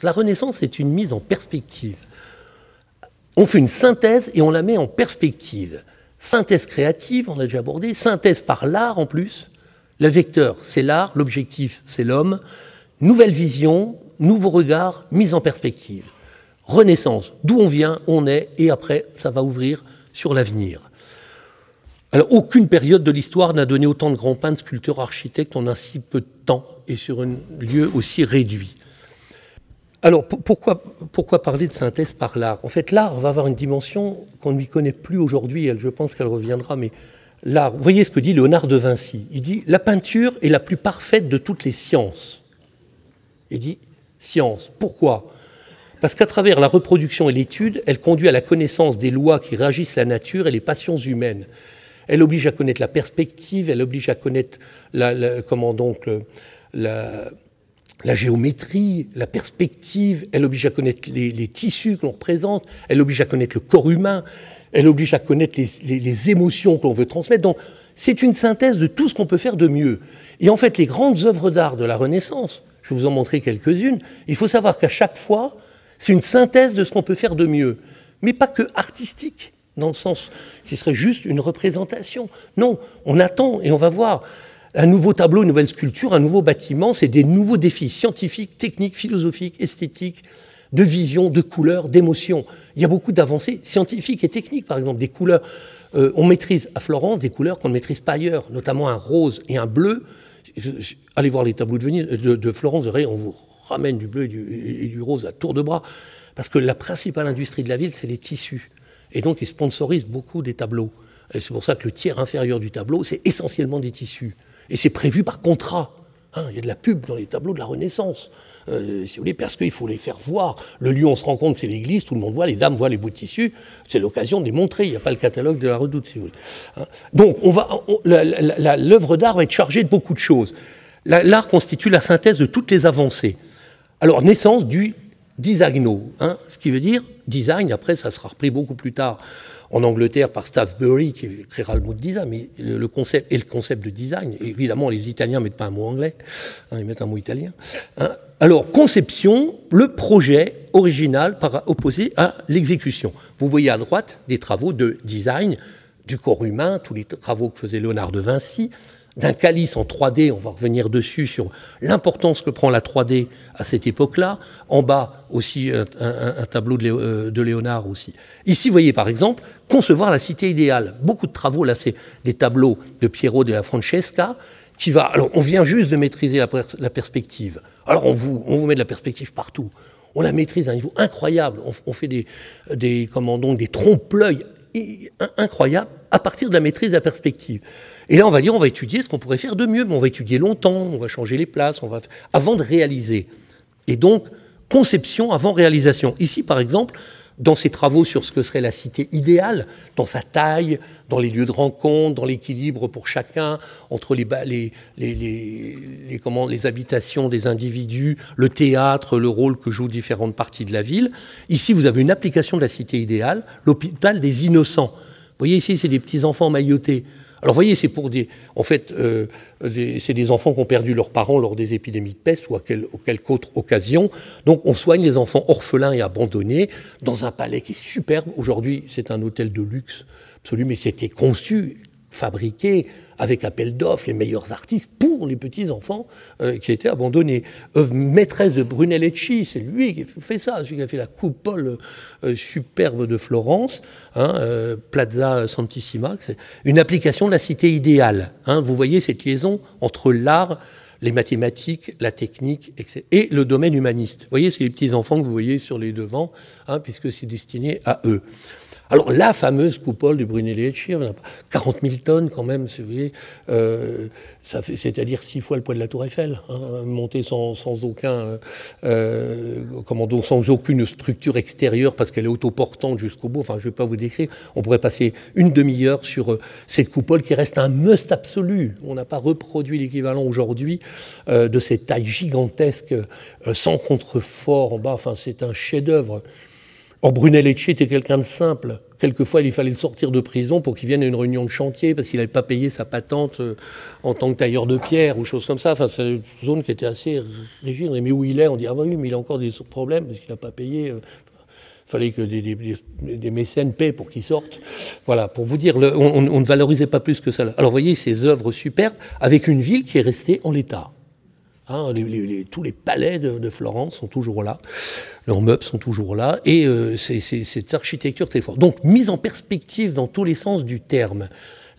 La Renaissance est une mise en perspective. On fait une synthèse et on la met en perspective. Synthèse créative, on a déjà abordé, synthèse par l'art en plus. Le vecteur, c'est l'art, l'objectif, c'est l'homme. Nouvelle vision, nouveau regard, mise en perspective. Renaissance, d'où on vient, on est, et après, ça va ouvrir sur l'avenir. Alors, aucune période de l'histoire n'a donné autant de grands peintres, sculpteurs, architectes en un si peu de temps et sur un lieu aussi réduit. Alors, pourquoi parler de synthèse par l'art? En fait, l'art va avoir une dimension qu'on ne lui connaît plus aujourd'hui, je pense qu'elle reviendra, mais l'art, vous voyez ce que dit Léonard de Vinci. Il dit « La peinture est la plus parfaite de toutes les sciences ». Il dit « science ». Pourquoi? Parce qu'à travers la reproduction et l'étude, elle conduit à la connaissance des lois qui régissent la nature et les passions humaines. Elle oblige à connaître la perspective, elle oblige à connaître la géométrie, la perspective, elle oblige à connaître les tissus que l'on représente, elle oblige à connaître le corps humain, elle oblige à connaître les émotions que l'on veut transmettre. Donc, c'est une synthèse de tout ce qu'on peut faire de mieux. Et en fait, les grandes œuvres d'art de la Renaissance, je vais vous en montrer quelques-unes, il faut savoir qu'à chaque fois, c'est une synthèse de ce qu'on peut faire de mieux. Mais pas que artistique, dans le sens qui serait juste une représentation. Non, on attend et on va voir. Un nouveau tableau, une nouvelle sculpture, un nouveau bâtiment, c'est des nouveaux défis scientifiques, techniques, philosophiques, esthétiques, de vision, de couleurs, d'émotions. Il y a beaucoup d'avancées scientifiques et techniques, par exemple, des couleurs. On maîtrise à Florence des couleurs qu'on ne maîtrise pas ailleurs, notamment un rose et un bleu. Allez voir les tableaux de Florence, on vous ramène du bleu et du rose à tour de bras, parce que la principale industrie de la ville, c'est les tissus. Et donc, ils sponsorisent beaucoup des tableaux. Et c'est pour ça que le tiers inférieur du tableau, c'est essentiellement des tissus. Et c'est prévu par contrat. Il y a de la pub dans les tableaux de la Renaissance, si vous voulez, parce qu'il faut les faire voir. Le lieu où on se rend compte, c'est l'église, tout le monde voit, les dames voient les beaux tissus. C'est l'occasion de les montrer. Il n'y a pas le catalogue de la Redoute, si vous voulez. Donc, l'œuvre d'art va être chargée de beaucoup de choses. L'art constitue la synthèse de toutes les avancées. Alors, naissance du designo, ce qui veut dire design, après ça sera repris beaucoup plus tard en Angleterre par Staffbury qui créera le mot de design, mais le concept est le concept de design. Évidemment, les Italiens ne mettent pas un mot anglais, ils mettent un mot italien. Alors, conception, le projet original opposé à l'exécution. Vous voyez à droite des travaux de design du corps humain, tous les travaux que faisait Léonard de Vinci, d'un calice en 3D, on va revenir dessus sur l'importance que prend la 3D à cette époque-là. En bas aussi un tableau de Léonard aussi. Ici, vous voyez par exemple, concevoir la cité idéale. Beaucoup de travaux, là c'est des tableaux de Piero della Francesca, alors on vient juste de maîtriser la perspective. Alors on vous met de la perspective partout. On la maîtrise à un niveau incroyable. On fait des trompe-l'œil incroyables à partir de la maîtrise de la perspective. Et là, on va dire, on va étudier ce qu'on pourrait faire de mieux, mais on va étudier longtemps, on va changer les places, avant de réaliser. Et donc, conception avant réalisation. Ici, par exemple, dans ces travaux sur ce que serait la cité idéale, dans sa taille, dans les lieux de rencontre, dans l'équilibre pour chacun, entre les habitations des individus, le théâtre, le rôle que jouent différentes parties de la ville. Ici, vous avez une application de la cité idéale, l'hôpital des innocents. Vous voyez ici, c'est des petits enfants maillotés. Alors, vous voyez, c'est pour c'est des enfants qui ont perdu leurs parents lors des épidémies de peste ou à quelque autre occasion. Donc, on soigne les enfants orphelins et abandonnés dans un palais qui est superbe. Aujourd'hui, c'est un hôtel de luxe absolu, mais c'était conçu, fabriqué avec appel d'offres, les meilleurs artistes pour les petits-enfants qui étaient abandonnés. Œuvre maîtresse de Brunelleschi, c'est lui qui a fait ça, celui qui a fait la coupole superbe de Florence, Plaza Santissima, c'est une application de la cité idéale. Vous voyez cette liaison entre l'art, les mathématiques, la technique et le domaine humaniste. Vous voyez, c'est les petits-enfants que vous voyez sur les devants, puisque c'est destiné à eux. Alors, la fameuse coupole de Brunelleschi, 40 000 tonnes quand même, vous voyez, c'est-à-dire 6 fois le poids de la Tour Eiffel, montée sans aucune structure extérieure parce qu'elle est autoportante jusqu'au bout. Enfin, je ne vais pas vous décrire. On pourrait passer une demi-heure sur cette coupole qui reste un must absolu. On n'a pas reproduit l'équivalent aujourd'hui de cette taille gigantesque, sans contrefort en bas. Enfin, c'est un chef-d'œuvre. Or, Brunelleschi était quelqu'un de simple, quelquefois, il fallait le sortir de prison pour qu'il vienne à une réunion de chantier parce qu'il n'avait pas payé sa patente en tant que tailleur de pierre ou choses comme ça. Enfin, c'est une zone qui était assez rigide. Mais où il est, on dit, ah oui, mais il a encore des problèmes parce qu'il n'a pas payé. Il fallait que des mécènes paient pour qu'ils sortent. Voilà, pour vous dire, on ne valorisait pas plus que ça. Alors, vous voyez ces œuvres superbes avec une ville qui est restée en l'état. Hein, tous les palais de Florence sont toujours là, leurs meubles sont toujours là, et c'est cette architecture très forte. Donc, mise en perspective dans tous les sens du terme.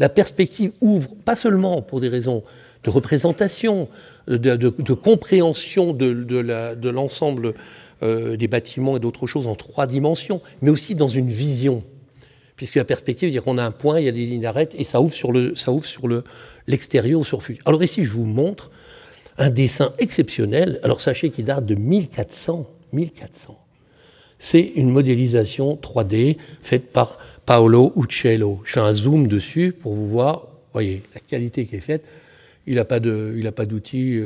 La perspective ouvre, pas seulement pour des raisons de représentation, de compréhension de l'ensemble des bâtiments et d'autres choses en 3 dimensions, mais aussi dans une vision. Puisque la perspective, dire qu'on a un point, il y a des lignes d'arête, et ça ouvre sur l'extérieur ou sur le futur. Alors ici, je vous montre un dessin exceptionnel. Alors sachez qu'il date de 1400. 1400. C'est une modélisation 3D faite par Paolo Uccello. Je fais un zoom dessus pour vous voir, voyez, la qualité qui est faite. Il n'a pas d'outils,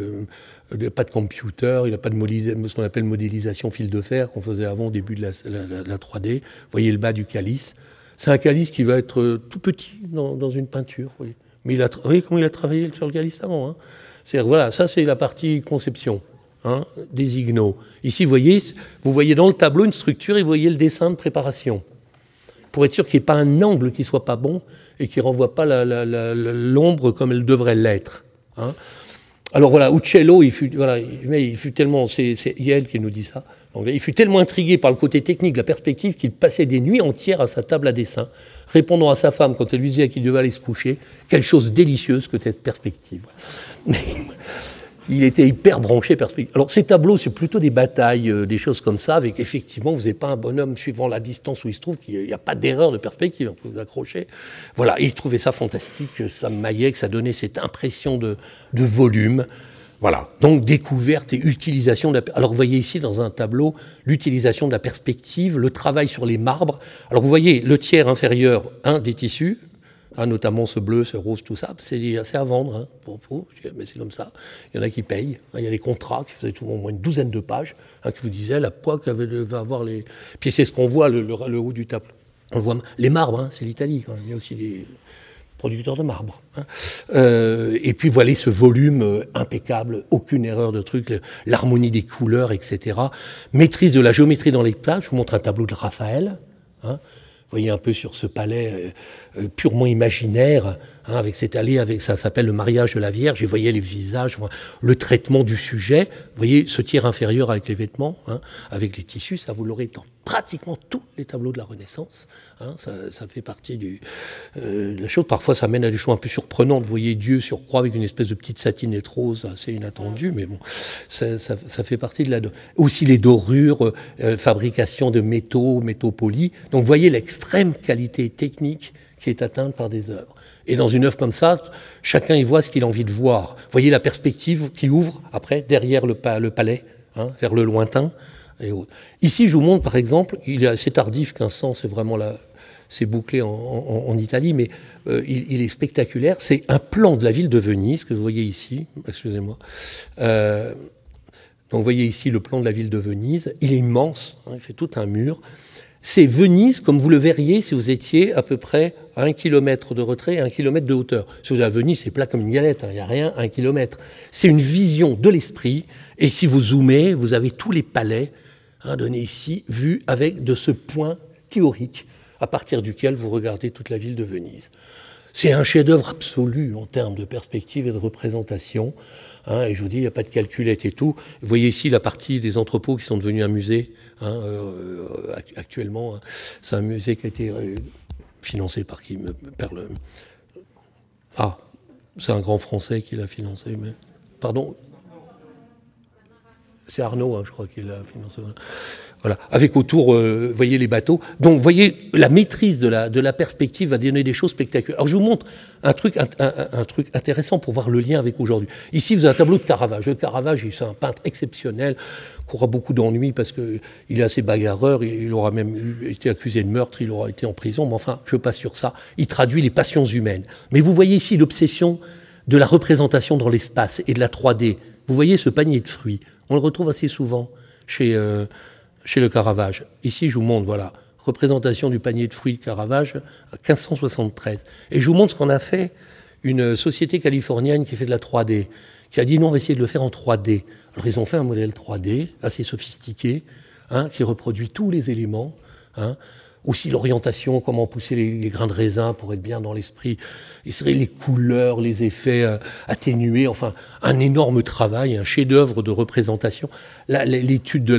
pas de computer, il n'a pas de ce qu'on appelle modélisation fil de fer qu'on faisait avant au début de la 3D. Vous voyez le bas du calice. C'est un calice qui va être tout petit dans une peinture. Voyez. Mais vous voyez comment il a travaillé sur le calice avant, hein. C'est-à-dire, voilà, ça c'est la partie conception, hein, des ignaux. Ici, vous voyez dans le tableau une structure et vous voyez le dessin de préparation. Pour être sûr qu'il n'y ait pas un angle qui ne soit pas bon et qui ne renvoie pas l'ombre comme elle devrait l'être. Hein. Alors voilà, Uccello, il fut tellement, c'est Yael qui nous dit ça, donc, il fut tellement intrigué par le côté technique de la perspective qu'il passait des nuits entières à sa table à dessin, répondant à sa femme quand elle lui disait qu'il devait aller se coucher, quelle chose délicieuse que cette perspective. Il était hyper branché perspective. Alors ces tableaux, c'est plutôt des batailles, des choses comme ça, avec effectivement, vous n'avez pas un bonhomme suivant la distance où il se trouve, qu'il n'y a pas d'erreur de perspective, on peut vous accrocher. Voilà, et il trouvait ça fantastique, que ça maillait, que ça donnait cette impression de volume. Voilà, donc découverte et utilisation de la... Alors vous voyez ici dans un tableau l'utilisation de la perspective, le travail sur les marbres. Alors vous voyez le tiers inférieur des tissus, notamment ce bleu, ce rose, tout ça, c'est à vendre, hein, pour vous, mais c'est comme ça. Il y en a qui payent, hein, il y a des contrats qui faisaient au moins une douzaine de pages, hein, qui vous disaient la poids qu'avait avoir les... Puis c'est ce qu'on voit, le haut du tableau. On voit les marbres, hein, c'est l'Italie, il y a aussi des... producteur de marbre. Hein. Et puis voilà ce volume impeccable, aucune erreur de truc, l'harmonie des couleurs, etc. Maîtrise de la géométrie dans les plats. Je vous montre un tableau de Raphaël. Hein. Vous voyez un peu sur ce palais purement imaginaire, hein, avec cette allée, ça s'appelle le mariage de la Vierge. Et vous voyez les visages, le traitement du sujet. Vous voyez ce tiers inférieur avec les vêtements, hein, avec les tissus, ça vous l'aurez dans pratiquement tous les tableaux de la Renaissance. Hein, ça fait partie de la chose. Parfois, ça mène à des choses un peu surprenantes. Vous voyez Dieu sur croix avec une espèce de petite satinette rose, assez inattendue, mais bon, ça fait partie de la... Aussi les dorures, fabrication de métaux polis. Donc, vous voyez l'extrême qualité technique qui est atteinte par des œuvres. Et dans une œuvre comme ça, chacun y voit ce qu'il a envie de voir. Vous voyez la perspective qui ouvre, après, derrière le palais, hein, vers le lointain. Ici, je vous montre, par exemple, il est assez tardif, 1500, c'est vraiment là, c'est bouclé en Italie, mais il est spectaculaire. C'est un plan de la ville de Venise, que vous voyez ici, excusez-moi. Donc, vous voyez ici le plan de la ville de Venise. Il est immense, hein, il fait tout un mur. C'est Venise, comme vous le verriez si vous étiez à peu près à 1 km de retrait et 1 km de hauteur. Si vous êtes à Venise, c'est plat comme une galette, hein, il n'y a rien à 1 km. C'est une vision de l'esprit, et si vous zoomez, vous avez tous les palais, hein, donnés ici, vus avec de ce point théorique, à partir duquel vous regardez toute la ville de Venise. C'est un chef-d'œuvre absolu en termes de perspective et de représentation. Hein, et je vous dis, il n'y a pas de calculette et tout. Vous voyez ici la partie des entrepôts qui sont devenus un musée. Hein, actuellement, hein. C'est un musée qui a été financé par qui me perd le... Ah, c'est un grand Français qui l'a financé. Mais... Pardon. C'est Arnaud, hein, je crois, qui l'a financé. Voilà. Avec autour, vous voyez les bateaux. Donc, vous voyez, la maîtrise de la perspective va donner des choses spectaculaires. Alors, je vous montre un truc intéressant pour voir le lien avec aujourd'hui. Ici, vous avez un tableau de Caravage. Le Caravage, c'est un peintre exceptionnel, qui aura beaucoup d'ennuis parce qu'il est assez bagarreur. Il aura même été accusé de meurtre, il aura été en prison. Mais enfin, je passe sur ça. Il traduit les passions humaines. Mais vous voyez ici l'obsession de la représentation dans l'espace et de la 3D. Vous voyez ce panier de fruits. On le retrouve assez souvent chez le Caravage. Ici, je vous montre, voilà. représentation du panier de fruits de Caravage, en 1573. Et je vous montre ce qu'on a fait, une société californienne qui fait de la 3D, qui a dit non, on va essayer de le faire en 3D. Alors ils ont fait un modèle 3D assez sophistiqué, hein, qui reproduit tous les éléments, hein, aussi l'orientation, comment pousser les grains de raisin pour être bien dans l'esprit, les couleurs, les effets atténués, enfin un énorme travail, un chef-d'œuvre de représentation. L'étude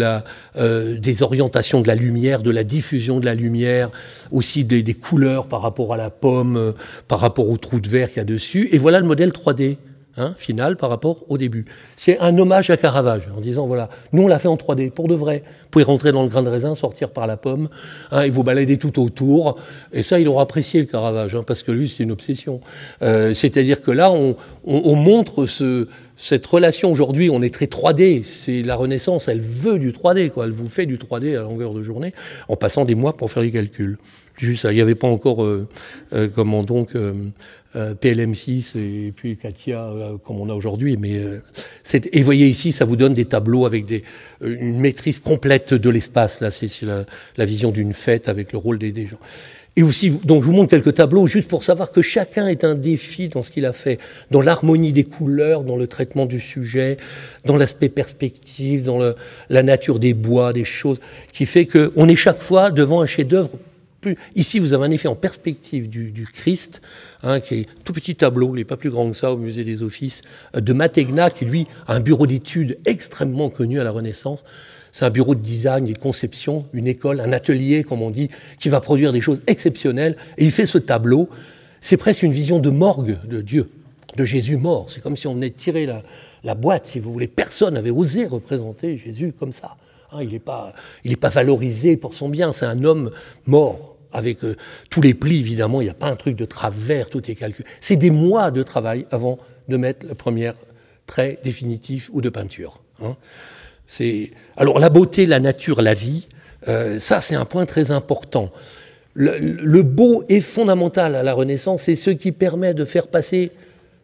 des orientations de la lumière, de la diffusion de la lumière, aussi des couleurs par rapport à la pomme, par rapport au trou de verre qu'il y a dessus. Et voilà le modèle 3D. Hein, final par rapport au début. C'est un hommage à Caravage, en disant, voilà, nous on l'a fait en 3D, pour de vrai. Vous pouvez rentrer dans le grain de raisin, sortir par la pomme, hein, et vous balader tout autour. Et ça, il aura apprécié le Caravage, hein, parce que lui, c'est une obsession. C'est-à-dire que là, on montre cette relation aujourd'hui, on est très 3D. C'est la Renaissance, elle veut du 3D, quoi. Elle vous fait du 3D à longueur de journée, en passant des mois pour faire les calculs. Juste, il n'y avait pas encore, comment donc... PLM6 et puis Katia comme on a aujourd'hui, mais et vous voyez ici, ça vous donne des tableaux avec une maîtrise complète de l'espace. Là, c'est la vision d'une fête avec le rôle des gens. Et aussi, donc je vous montre quelques tableaux juste pour savoir que chacun est un défi dans ce qu'il a fait, dans l'harmonie des couleurs, dans le traitement du sujet, dans l'aspect perspective, dans la nature des bois, des choses, qui fait qu'on est chaque fois devant un chef-d'œuvre. Ici, vous avez un effet en perspective du Christ, hein, qui est tout petit tableau, il n'est pas plus grand que ça, au Musée des Offices, de Mantegna, qui lui a un bureau d'études extrêmement connu à la Renaissance. C'est un bureau de design et de conception, une école, un atelier, comme on dit, qui va produire des choses exceptionnelles. Et il fait ce tableau. C'est presque une vision de morgue de Dieu, de Jésus mort. C'est comme si on venait de tirer la boîte, si vous voulez. Personne n'avait osé représenter Jésus comme ça. Hein, il n'est pas valorisé pour son bien. C'est un homme mort. Avec tous les plis, évidemment, il n'y a pas un truc de travers, tout est calculé. C'est des mois de travail avant de mettre le premier trait définitif ou de peinture. Hein. Alors la beauté, la nature, la vie, ça c'est un point très important. Le beau est fondamental à la Renaissance, c'est ce qui permet de faire passer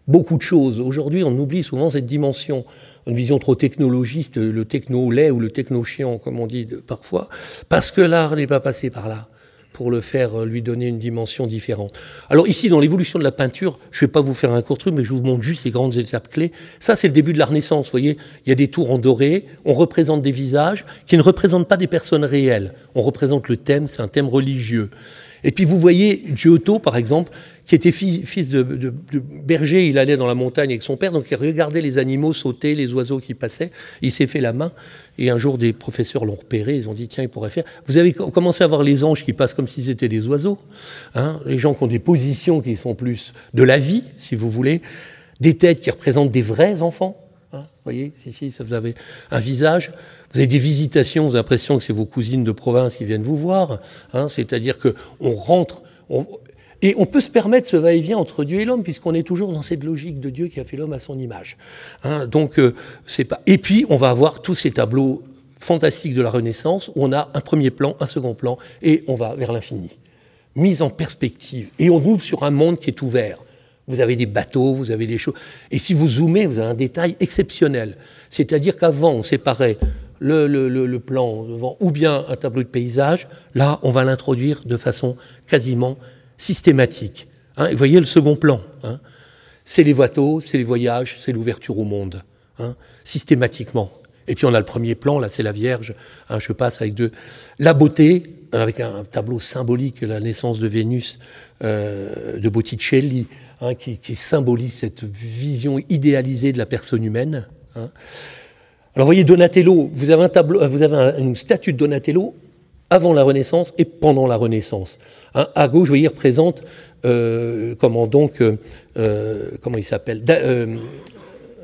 beaucoup de choses. Aujourd'hui, on oublie souvent cette dimension, une vision trop technologiste, le techno-laid ou le techno-chiant, comme on dit parfois, parce que l'art n'est pas passé par là, pour le faire lui donner une dimension différente. Alors ici, dans l'évolution de la peinture, je ne vais pas vous faire un court truc, mais je vous montre juste les grandes étapes clés. Ça, c'est le début de la Renaissance, vous voyez. Il y a des tours en doré, on représente des visages qui ne représentent pas des personnes réelles. On représente le thème, c'est un thème religieux. Et puis vous voyez Giotto, par exemple, qui était fils de berger, il allait dans la montagne avec son père, donc il regardait les animaux sauter, les oiseaux qui passaient, il s'est fait la main, et un jour des professeurs l'ont repéré, ils ont dit tiens, il pourrait faire. Vous avez commencé à voir les anges qui passent comme si c'était des oiseaux, hein, les gens qui ont des positions qui sont plus de la vie, si vous voulez, des têtes qui représentent des vrais enfants, hein, vous voyez, ici, ça vous avez un visage. Vous avez des visitations, vous avez l'impression que c'est vos cousines de province qui viennent vous voir, hein, c'est-à-dire qu'on rentre... Et on peut se permettre ce va-et-vient entre Dieu et l'homme, puisqu'on est toujours dans cette logique de Dieu qui a fait l'homme à son image. Hein, donc, c'est pas... Et puis, on va avoir tous ces tableaux fantastiques de la Renaissance, où on a un premier plan, un second plan, et on va vers l'infini. Mise en perspective. Et on ouvre sur un monde qui est ouvert. Vous avez des bateaux, vous avez des choses... Et si vous zoomez, vous avez un détail exceptionnel. C'est-à-dire qu'avant, on séparait le plan devant, ou bien un tableau de paysage. Là, on va l'introduire de façon quasiment systématique. Hein, vous voyez le second plan, hein, c'est les bateaux, c'est les voyages, c'est l'ouverture au monde, hein, systématiquement. Et puis on a le premier plan, là c'est la Vierge, hein, je passe avec la beauté, avec un tableau symbolique, la naissance de Vénus de Botticelli, hein, qui symbolise cette vision idéalisée de la personne humaine. Hein. Alors vous voyez Donatello, vous avez une statue de Donatello avant la Renaissance et pendant la Renaissance. Hein, à gauche, vous voyez, il représente, comment il s'appelle,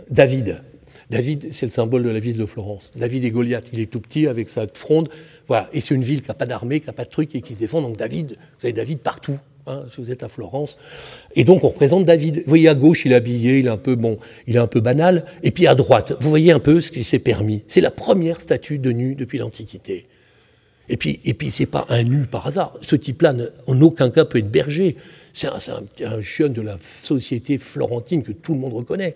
David. David, c'est le symbole de la ville de Florence. David et Goliath, il est tout petit avec sa fronde. Voilà. Et c'est une ville qui n'a pas d'armée, qui n'a pas de truc et qui se défend. Donc David, vous avez David partout, hein, si vous êtes à Florence. Et donc on représente David. Vous voyez, à gauche, il est habillé, il est un peu banal. Et puis à droite, vous voyez un peu ce qui s'est permis. C'est la première statue de nu depuis l'Antiquité. Et puis c'est pas un nu par hasard. Ce type-là, en aucun cas, peut être berger. C'est un jeune de la société florentine que tout le monde reconnaît.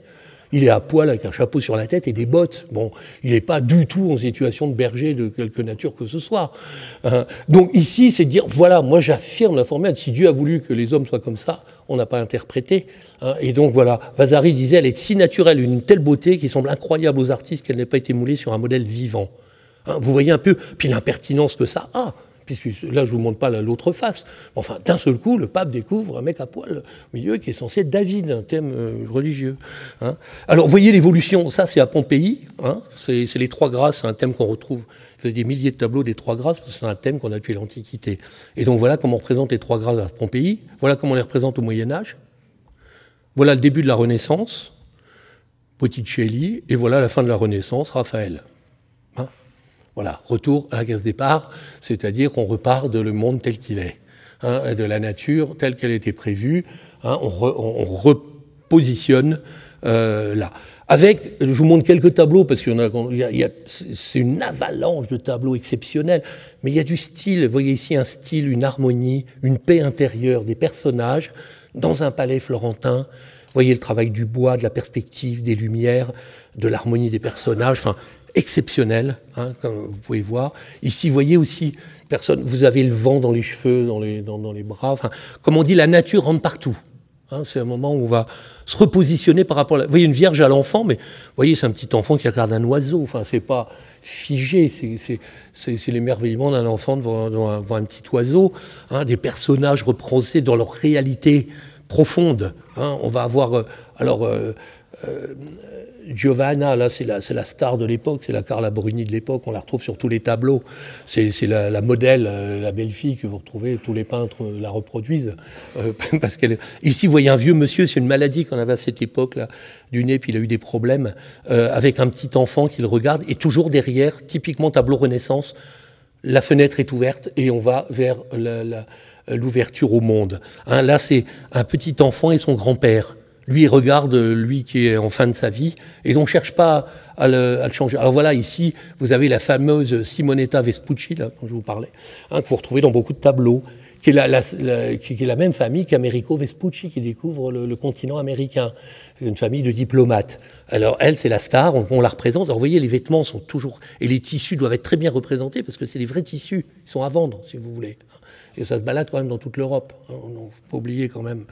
Il est à poil avec un chapeau sur la tête et des bottes. Bon, il n'est pas du tout en situation de berger de quelque nature que ce soit. Donc ici, c'est de dire, voilà, moi j'affirme la formule. Si Dieu a voulu que les hommes soient comme ça, on n'a pas interprété. Et donc voilà, Vasari disait, elle est si naturelle, une telle beauté qui semble incroyable aux artistes qu'elle n'ait pas été moulée sur un modèle vivant. Vous voyez un peu, puis l'impertinence que ça a. Puisque là, je ne vous montre pas l'autre face. Enfin, d'un seul coup, le pape découvre un mec à poil au milieu qui est censé être David, un thème religieux. Alors, vous voyez l'évolution, ça c'est à Pompéi, c'est les Trois Grâces, c'est un thème qu'on retrouve, il y a des milliers de tableaux des Trois Grâces, parce que c'est un thème qu'on a depuis l'Antiquité. Et donc voilà comment on représente les Trois Grâces à Pompéi, voilà comment on les représente au Moyen-Âge, voilà le début de la Renaissance, Botticelli, et voilà la fin de la Renaissance, Raphaël. Voilà, retour à la case départ, c'est-à-dire qu'on repart de le monde tel qu'il est, de la nature telle qu'elle était prévue, on repositionne là. Avec, je vous montre quelques tableaux, parce qu'il c'est une avalanche de tableaux exceptionnels, mais il y a du style, vous voyez ici un style, une harmonie, une paix intérieure des personnages dans un palais florentin. Vous voyez le travail du bois, de la perspective, des lumières, de l'harmonie des personnages, enfin, exceptionnel, comme vous pouvez voir. Ici, vous voyez aussi, vous avez le vent dans les cheveux, dans les bras. Enfin, comme on dit, la nature rentre partout. C'est un moment où on va se repositionner par rapport à... Vous voyez une vierge à l'enfant, mais vous voyez, c'est un petit enfant qui regarde un oiseau. Enfin, c'est pas figé, c'est l'émerveillement d'un enfant devant un petit oiseau. Des personnages représentés dans leur réalité profonde. On va avoir... Giovanna, là, c'est la star de l'époque, c'est la Carla Bruni de l'époque, on la retrouve sur tous les tableaux. C'est la modèle, la belle fille que vous retrouvez, tous les peintres la reproduisent. Parce qu'elle... Ici, vous voyez un vieux monsieur, c'est une maladie qu'on avait à cette époque-là, du nez, puis il a eu des problèmes, avec un petit enfant qui le regarde, et toujours derrière, typiquement tableau Renaissance, la fenêtre est ouverte et on va vers l'ouverture au monde. Là, c'est un petit enfant et son grand-père. Lui, il regarde, lui qui est en fin de sa vie, et donc on ne cherche pas à le changer. Alors voilà, ici, vous avez la fameuse Simonetta Vespucci, là, dont je vous parlais, que vous retrouvez dans beaucoup de tableaux, qui est la même famille qu'Americo Vespucci, qui découvre le continent américain, une famille de diplomates. Alors elle, c'est la star, on la représente. Alors vous voyez, les vêtements sont toujours... Et les tissus doivent être très bien représentés, parce que c'est des vrais tissus, ils sont à vendre, si vous voulez. Et ça se balade quand même dans toute l'Europe. Il ne faut pas oublier quand même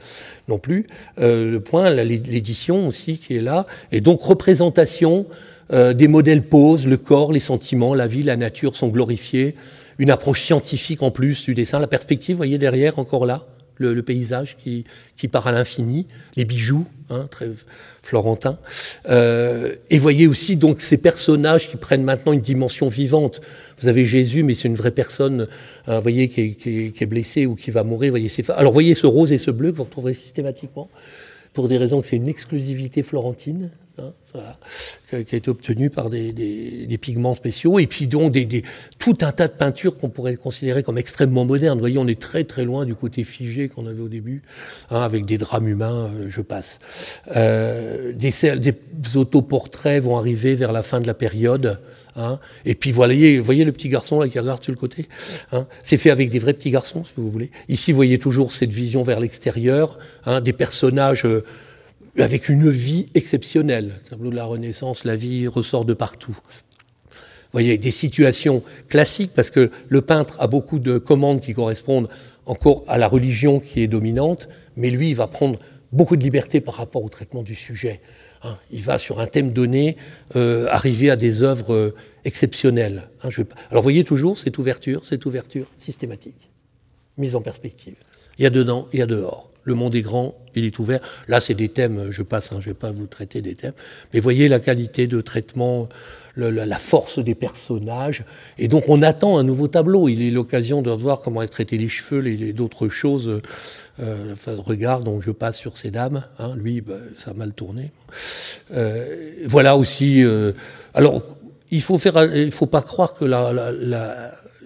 non plus. Le point, l'édition aussi qui est là. Et donc représentation des modèles posent, le corps, les sentiments, la vie, la nature sont glorifiés. Une approche scientifique en plus du dessin. La perspective, vous voyez derrière, encore là, le paysage qui part à l'infini. Les bijoux, très florentins. Et voyez aussi donc ces personnages qui prennent maintenant une dimension vivante. Vous avez Jésus, mais c'est une vraie personne, vous voyez, qui est blessée ou qui va mourir. Voyez, alors, voyez ce rose et ce bleu que vous retrouverez systématiquement, pour des raisons que c'est une exclusivité florentine, voilà, qui a été obtenue par des pigments spéciaux. Et puis donc tout un tas de peintures qu'on pourrait considérer comme extrêmement modernes. Vous voyez, on est très très loin du côté figé qu'on avait au début, avec des drames humains, je passe. Des autoportraits vont arriver vers la fin de la période. Et puis voyez le petit garçon là qui regarde sur le côté. C'est fait avec des vrais petits garçons, si vous voulez. Ici, vous voyez toujours cette vision vers l'extérieur, des personnages avec une vie exceptionnelle. Le tableau de la Renaissance, la vie ressort de partout. Vous voyez, des situations classiques, parce que le peintre a beaucoup de commandes qui correspondent encore à la religion qui est dominante, mais lui, il va prendre beaucoup de liberté par rapport au traitement du sujet. Il va, sur un thème donné, arriver à des œuvres exceptionnelles. Alors, vous voyez toujours cette ouverture systématique, mise en perspective. Il y a dedans, il y a dehors. Le monde est grand, il est ouvert. Là, c'est des thèmes, je passe, je ne vais pas vous traiter des thèmes. Mais voyez la qualité de traitement, la force des personnages. Et donc, on attend un nouveau tableau. Il est l'occasion de voir comment est traité les cheveux, d'autres choses. Regarde, donc je passe sur ces dames. Lui, ça a mal tourné. Voilà aussi... alors, il faut pas croire que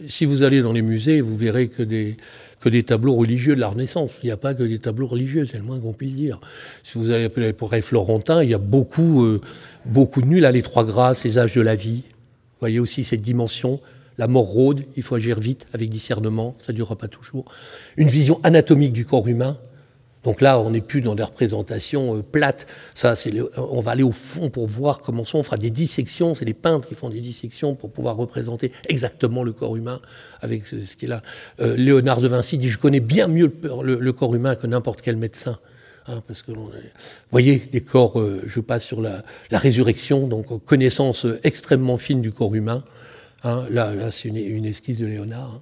si vous allez dans les musées, vous verrez que des tableaux religieux de la Renaissance. Il n'y a pas que des tableaux religieux, c'est le moins qu'on puisse dire. Si vous allez pour les Florentins, il y a beaucoup de nus, là, les Trois Grâces, les âges de la vie. Vous voyez aussi cette dimension. La mort rôde, il faut agir vite, avec discernement, ça ne durera pas toujours. Une vision anatomique du corps humain. Donc là, on n'est plus dans des représentations plates. Ça, on va aller au fond pour voir comment on fera des dissections. C'est les peintres qui font des dissections pour pouvoir représenter exactement le corps humain avec ce qu'il a. Léonard de Vinci dit « Je connais bien mieux le corps humain que n'importe quel médecin ». Hein, parce que, vous voyez, les corps, je passe sur la résurrection, donc connaissance extrêmement fine du corps humain. Hein, là c'est une esquisse de Léonard.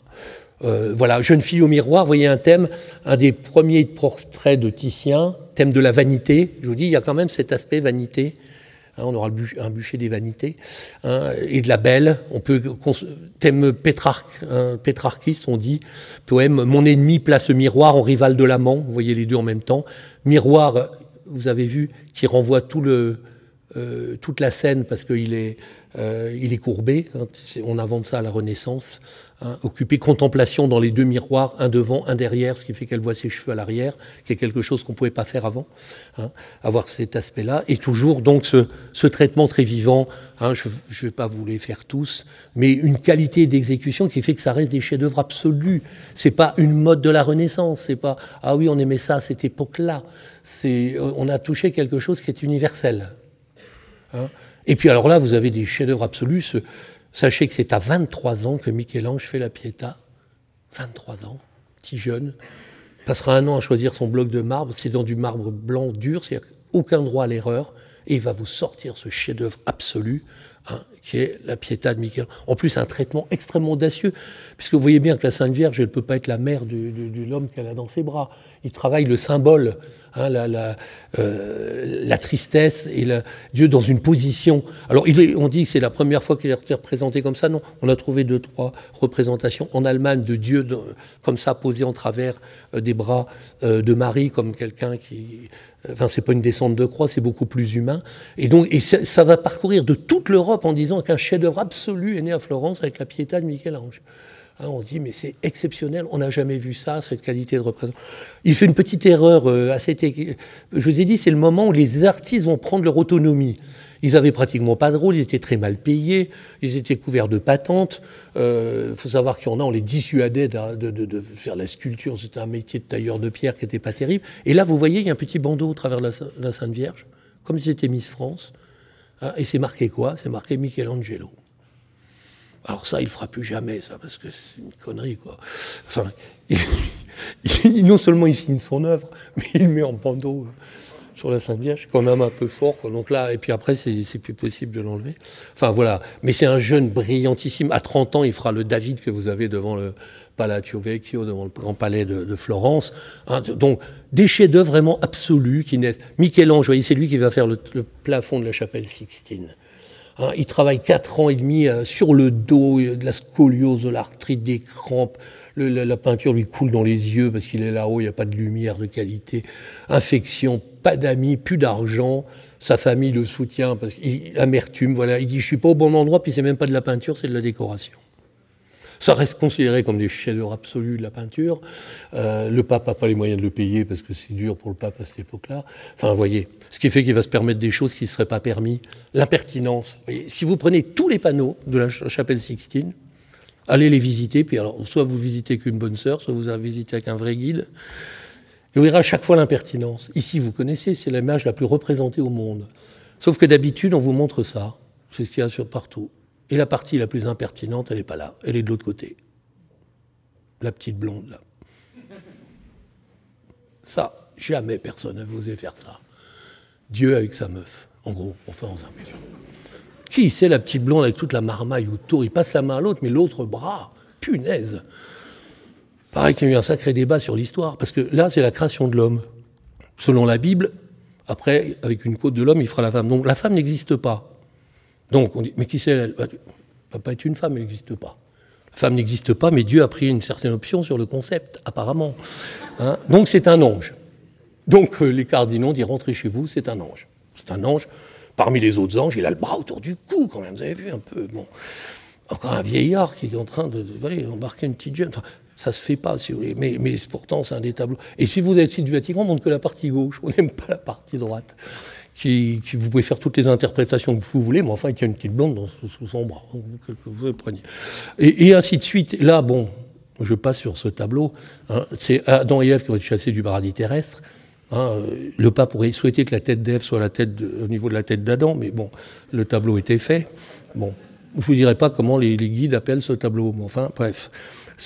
Hein. Voilà, jeune fille au miroir, vous voyez un thème, un des premiers portraits de Titien, thème de la vanité. Je vous dis, il y a quand même cet aspect vanité. Hein, on aura un bûcher des vanités. Hein, et de la belle. On peut, thème pétrarchiste, on dit. Poème, mon ennemi place miroir en rival de l'amant. Vous voyez les deux en même temps. Miroir, vous avez vu, qui renvoie toute la scène parce qu'il est courbé. Hein, on invente ça à la Renaissance. Hein, occuper contemplation dans les deux miroirs, un devant, un derrière, ce qui fait qu'elle voit ses cheveux à l'arrière, qui est quelque chose qu'on ne pouvait pas faire avant, hein, avoir cet aspect-là, et toujours donc ce traitement très vivant, hein, je ne vais pas vous les faire tous, mais une qualité d'exécution qui fait que ça reste des chefs-d'œuvre absolus. C'est pas une mode de la Renaissance, c'est pas « ah oui, on aimait ça à cette époque-là », on a touché quelque chose qui est universel. Hein. Et puis alors là, vous avez des chefs-d'œuvre absolus. Sachez que c'est à 23 ans que Michel-Ange fait la Pietà. 23 ans, petit jeune. Il passera un an à choisir son bloc de marbre. C'est dans du marbre blanc dur, c'est-à-dire aucun droit à l'erreur. Et il va vous sortir ce chef-d'œuvre absolu, hein, qui est la Pietà de Michel-Ange. En plus, un traitement extrêmement audacieux, puisque vous voyez bien que la Sainte Vierge, elle ne peut pas être la mère de l'homme qu'elle a dans ses bras. Il travaille le symbole, hein, la tristesse et Dieu dans une position. Alors, on dit que c'est la première fois qu'il est représenté comme ça. Non, on a trouvé 2-3 représentations en Allemagne de Dieu comme ça, posé en travers des bras de Marie, comme quelqu'un qui... Enfin, c'est pas une descente de croix, c'est beaucoup plus humain. Et donc, ça va parcourir de toute l'Europe en disant qu'un chef-d'œuvre absolu est né à Florence avec la Pietà de Michel-Ange. Hein, on se dit, mais c'est exceptionnel, on n'a jamais vu ça, cette qualité de représentation. Il fait une petite erreur je vous ai dit, c'est le moment où les artistes vont prendre leur autonomie. Ils avaient pratiquement pas de rôle, ils étaient très mal payés, ils étaient couverts de patentes. Faut savoir qu'il y en a, on les dissuadait de faire la sculpture, c'était un métier de tailleur de pierre qui n'était pas terrible. Et là, vous voyez, il y a un petit bandeau au travers de la Sainte Vierge, comme si c'était Miss France. Hein, et c'est marqué quoi? C'est marqué Michelangelo. Alors ça, il ne fera plus jamais, ça, parce que c'est une connerie, quoi. Enfin, non seulement il signe son œuvre, mais il le met en bandeau sur la Sainte Vierge, quand même un peu fort, quoi. Donc là, et puis après, c'est plus possible de l'enlever. Enfin, voilà. Mais c'est un jeune brillantissime. À 30 ans, il fera le David que vous avez devant le Palazzo Vecchio, devant le Grand Palais de Florence. Hein, donc, des chefs-d'œuvre vraiment absolus qui naissent. Michel-Ange, vous voyez, c'est lui qui va faire le plafond de la chapelle Sixtine. Hein, il travaille 4 ans et demi sur le dos, de la scoliose, de l'arthrite, des crampes. La peinture lui coule dans les yeux parce qu'il est là-haut, il n'y a pas de lumière de qualité. Infection, pas d'amis, plus d'argent. Sa famille le soutient parce amertume, voilà. Il dit, je suis pas au bon endroit, puis c'est même pas de la peinture, c'est de la décoration. Ça reste considéré comme des chefs-d'œuvre absolus de la peinture. Le pape n'a pas les moyens de le payer parce que c'est dur pour le pape à cette époque-là. Enfin, vous voyez, ce qui fait qu'il va se permettre des choses qui ne seraient pas permis. L'impertinence. Si vous prenez tous les panneaux de la chapelle Sixtine, allez les visiter, puis alors, soit vous visitez qu'une bonne sœur, soit vous visitez avec un vrai guide, et vous verrez à chaque fois l'impertinence. Ici, vous connaissez, c'est l'image la plus représentée au monde. Sauf que d'habitude, on vous montre ça. C'est ce qu'il y a partout. Et la partie la plus impertinente, elle n'est pas là. Elle est de l'autre côté. La petite blonde, là. Ça, jamais personne n'a osé faire ça. Dieu avec sa meuf, en gros, enfin en simplifiant. Qui c'est la petite blonde avec toute la marmaille autour? Il passe la main à l'autre, mais l'autre bras, punaise. Pareil qu'il y a eu un sacré débat sur l'histoire, parce que là, c'est la création de l'homme. Selon la Bible, après, avec une côte de l'homme, il fera la femme. Donc la femme n'existe pas. Donc on dit, mais qui c'est elle? Elle ne va pas être une femme, elle n'existe pas. La femme n'existe pas, mais Dieu a pris une certaine option sur le concept, apparemment. Hein, donc c'est un ange. Donc les cardinaux disent, rentrez chez vous, c'est un ange. C'est un ange. Parmi les autres anges, il a le bras autour du cou, quand même, vous avez vu un peu. Bon. Encore un vieillard qui est en train de embarquer une petite jeune. Enfin, ça se fait pas, si vous voulez. Mais pourtant, c'est un des tableaux. Et si vous êtes du Vatican, on montre que la partie gauche. On n'aime pas la partie droite. Vous pouvez faire toutes les interprétations que vous voulez, mais enfin, il y a une petite blonde sous son bras, que vous preniez. Et ainsi de suite. Là, bon, je passe sur ce tableau. Hein, c'est Adam et Ève qui ont été chassés du paradis terrestre. Le pape aurait souhaité que la tête d'Ève soit au niveau de la tête d'Adam, mais bon, le tableau était fait. Bon, je ne vous dirai pas comment les guides appellent ce tableau, mais enfin, bref.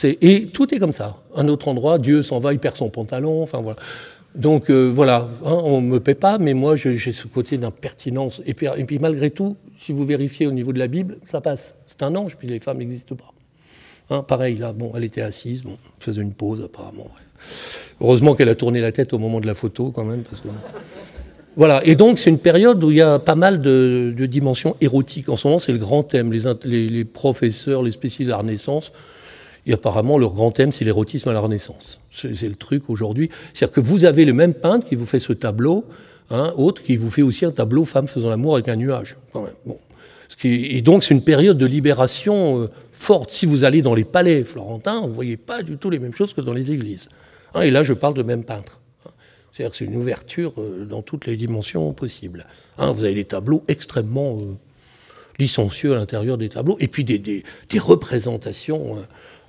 Et tout est comme ça. Un autre endroit, Dieu s'en va, il perd son pantalon, enfin voilà. Donc voilà, on ne me paie pas, mais moi j'ai ce côté d'impertinence. Et puis malgré tout, si vous vérifiez au niveau de la Bible, ça passe. C'est un ange, puis les femmes n'existent pas. Pareil, là, bon, elle était assise, bon, elle faisait une pause apparemment. Bref. Heureusement qu'elle a tourné la tête au moment de la photo quand même. Parce que... Voilà, et donc c'est une période où il y a pas mal de dimensions érotiques. En ce moment, c'est le grand thème. Les professeurs, les spécialistes de la Renaissance, et apparemment, leur grand thème, c'est l'érotisme à la Renaissance. C'est le truc aujourd'hui. C'est-à-dire que vous avez le même peintre qui vous fait ce tableau, autre qui vous fait aussi un tableau femme faisant l'amour avec un nuage. Quand même. Bon. Et donc, c'est une période de libération forte. Si vous allez dans les palais florentins, vous ne voyez pas du tout les mêmes choses que dans les églises. Et là, je parle de même peintre. C'est-à-dire que c'est une ouverture dans toutes les dimensions possibles. Vous avez des tableaux extrêmement licencieux à l'intérieur des tableaux, et puis des représentations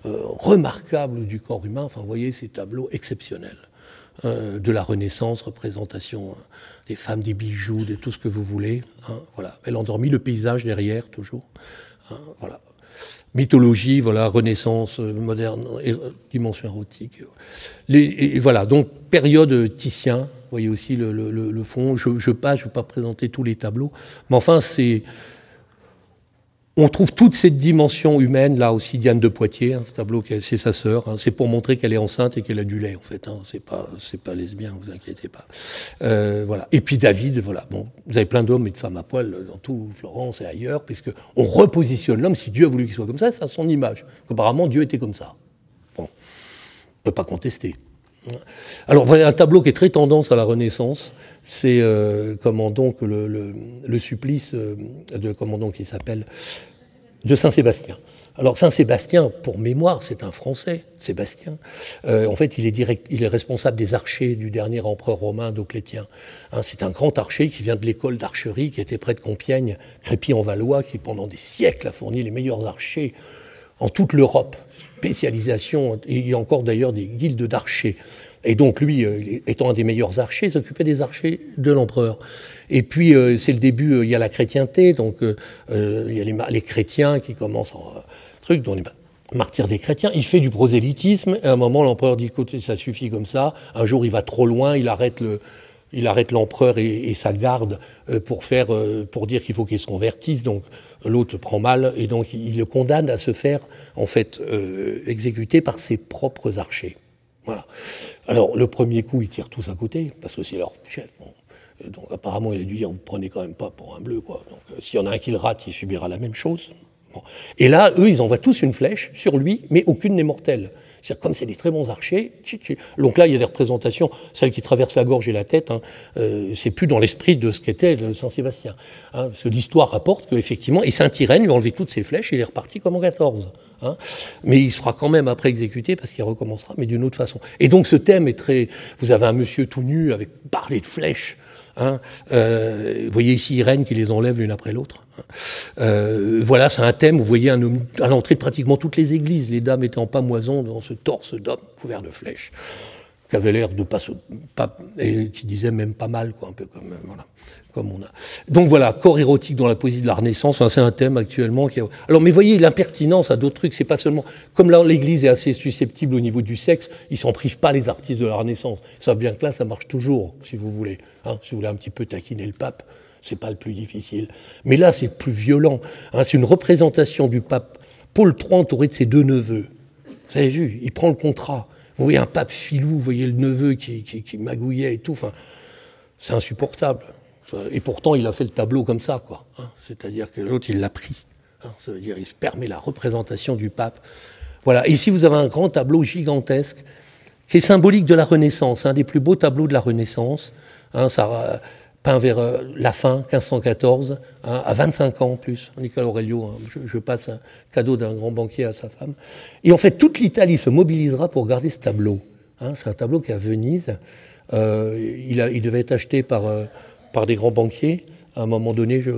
remarquables du corps humain. Enfin, vous voyez ces tableaux exceptionnels de la Renaissance, représentation des femmes, des bijoux, de tout ce que vous voulez. Voilà. Elle a endormi le paysage derrière, toujours. Voilà. Mythologie, voilà, Renaissance, moderne, dimension érotique. Et voilà, donc période Titien, vous voyez aussi le fond. Je ne vais pas présenter tous les tableaux, mais enfin, on trouve toute cette dimension humaine, là aussi, Diane de Poitiers, ce tableau, c'est sa sœur. C'est pour montrer qu'elle est enceinte et qu'elle a du lait, en fait. C'est pas lesbien, vous inquiétez pas. Voilà. Et puis David, voilà. Bon, vous avez plein d'hommes et de femmes à poil dans tout Florence et ailleurs, puisqu'on repositionne l'homme. Si Dieu a voulu qu'il soit comme ça, c'est à son image. Apparemment, Dieu était comme ça. Bon, on ne peut pas contester. Alors, voilà un tableau qui est très tendance à la Renaissance. C'est comment donc le supplice de comment donc il s'appelle de Saint-Sébastien. Alors Saint-Sébastien, pour mémoire, c'est un Français, Sébastien. En fait, il est responsable des archers du dernier empereur romain Dioclétien. C'est un grand archer qui vient de l'école d'archerie qui était près de Compiègne, Crépy-en-Valois, qui pendant des siècles a fourni les meilleurs archers en toute l'Europe. Spécialisation, et il y a encore d'ailleurs des guildes d'archers. Et donc lui, étant un des meilleurs archers, s'occupait des archers de l'empereur. Et puis c'est le début, il y a la chrétienté, donc il y a les chrétiens qui commencent en truc, dont les martyrs des chrétiens. Il fait du prosélytisme, et à un moment l'empereur dit écoute, ça suffit comme ça. Un jour il va trop loin, il arrête l'empereur et sa garde pour dire qu'il faut qu'il se convertisse. Donc l'autre le prend mal et donc il le condamne à se faire en fait exécuter par ses propres archers. Voilà. Alors le premier coup, ils tirent tous à côté parce que c'est leur chef. Bon. Donc apparemment, il a dû dire vous prenez quand même pas pour un bleu, quoi. Donc s'il y en a un qui le rate, il subira la même chose. Bon. Et là, eux, ils envoient tous une flèche sur lui, mais aucune n'est mortelle. C'est-à-dire, comme c'est des très bons archers, donc là, il y a des représentations, celle qui traverse la gorge et la tête, c'est plus dans l'esprit de ce qu'était le Saint-Sébastien. Parce que l'histoire rapporte qu'effectivement, et Saint-Irène lui a enlevé toutes ses flèches, et il est reparti comme en 14. Mais il sera quand même après exécuté parce qu'il recommencera, mais d'une autre façon. Et donc ce thème est très... Vous avez un monsieur tout nu avec bardé de flèches. Vous voyez ici Irène qui les enlève l'une après l'autre. Voilà, c'est un thème, vous voyez à l'entrée de pratiquement toutes les églises, les dames étaient en pamoison devant ce torse d'homme couvert de flèches, qui avait l'air de pas et qui disait même pas mal, quoi, un peu comme on a. Donc voilà, corps érotique dans la poésie de la Renaissance, c'est un thème actuellement qui a... Alors, mais voyez, l'impertinence à d'autres trucs, c'est pas seulement... Comme là, l'Église est assez susceptible au niveau du sexe, ils s'en privent pas, les artistes de la Renaissance. Ils savent bien que là, ça marche toujours, si vous voulez. Si vous voulez un petit peu taquiner le pape, c'est pas le plus difficile. Mais là, c'est plus violent. C'est une représentation du pape Paul III entouré de ses deux neveux. Vous avez vu, il prend le contrat. Vous voyez un pape filou, vous voyez le neveu qui magouillait et tout. Enfin, c'est insupportable. Et pourtant, il a fait le tableau comme ça, quoi. C'est-à-dire que l'autre, il l'a pris. Ça veut dire qu'il se permet la représentation du pape. Voilà. Et ici, vous avez un grand tableau gigantesque qui est symbolique de la Renaissance, un des plus beaux tableaux de la Renaissance. Ça peint vers la fin, 1514, à 25 ans en plus. Nicolas Aurelio, je passe un cadeau d'un grand banquier à sa femme. Et en fait, toute l'Italie se mobilisera pour garder ce tableau. C'est un tableau qui est à Venise. Il devait être acheté par des grands banquiers À un moment donné, je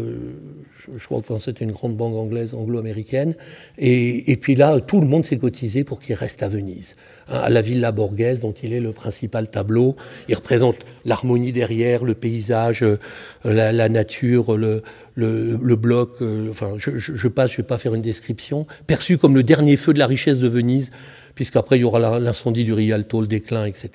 crois que c'était une grande banque anglaise, anglo-américaine. Et puis là, tout le monde s'est cotisé pour qu'il reste à Venise. Hein, à la Villa Borghese, dont il est le principal tableau. Il représente l'harmonie derrière, le paysage, la nature, le bloc. Enfin, je passe, je ne vais pas faire une description. Perçu comme le dernier feu de la richesse de Venise, puisqu'après, il y aura l'incendie du Rialto, le déclin, etc.